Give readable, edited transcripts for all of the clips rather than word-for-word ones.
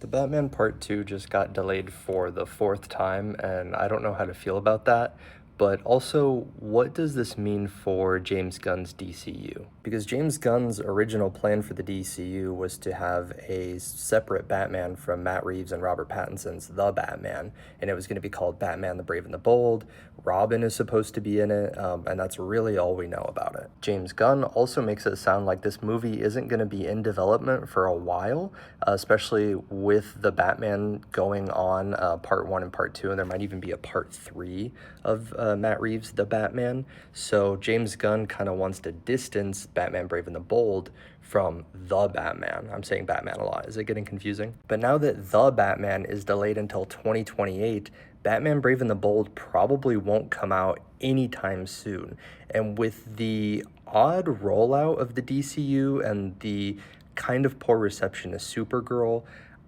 The Batman Part 2 just got delayed for the fourth time, and I don't know how to feel about that. But also, what does this mean for James Gunn's DCU? Because James Gunn's original plan for the DCU was to have a separate Batman from Matt Reeves and Robert Pattinson's The Batman, and it was going to be called Batman the Brave and the Bold. Robin is supposed to be in it, and that's really all we know about it. James Gunn also makes it sound like this movie isn't going to be in development for a while, especially with the Batman going on part 1 and part 2, and there might even be a part 3 of Matt Reeves' The Batman. So James Gunn kind of wants to distance Batman Brave and the Bold from The Batman. I'm saying Batman a lot. Is it getting confusing? But now that The Batman is delayed until 2028, Batman Brave and the Bold probably won't come out anytime soon. And with the odd rollout of the DCU and the kind of poor reception to Supergirl,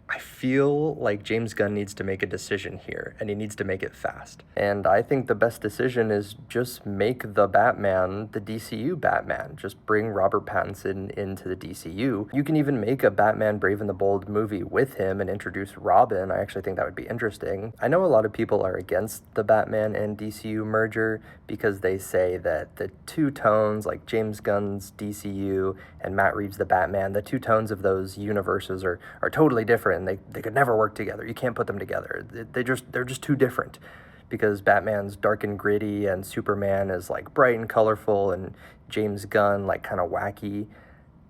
I feel like James Gunn needs to make a decision here, and he needs to make it fast. And I think the best decision is just make the Batman the DCU Batman. Just bring Robert Pattinson into the DCU. You can even make a Batman Brave and the Bold movie with him and introduce Robin. I actually think that would be interesting. I know a lot of people are against the Batman and DCU merger because they say that the two tones, like James Gunn's DCU and Matt Reeves' The Batman, the two tones of those universes are totally different. And they could never work together. You can't put them together. They're just too different, because Batman's dark and gritty and Superman is like bright and colorful and James Gunn like kind of wacky.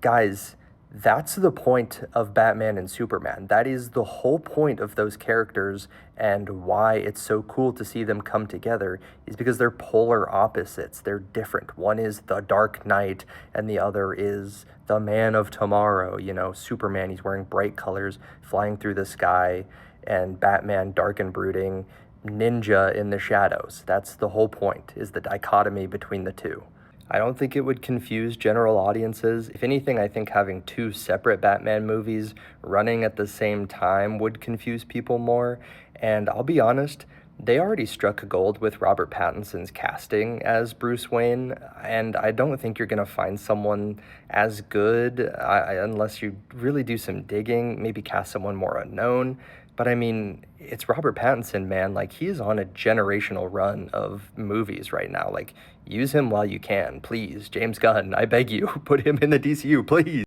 Guys, that's the point of Batman and Superman. That is the whole point of those characters, and why it's so cool to see them come together is because they're polar opposites. They're different. One is the Dark Knight and the other is the Man of Tomorrow. You know, Superman, he's wearing bright colors, flying through the sky, and Batman, dark and brooding, ninja in the shadows. That's the whole point, is the dichotomy between the two. I don't think it would confuse general audiences. If anything, I think having two separate Batman movies running at the same time would confuse people more. And I'll be honest, they already struck gold with Robert Pattinson's casting as Bruce Wayne, and I don't think you're going to find someone as good unless you really do some digging, maybe cast someone more unknown. But I mean, it's Robert Pattinson, man. Like, he's on a generational run of movies right now. Like, use him while you can, please. James Gunn, I beg you, put him in the DCU, please.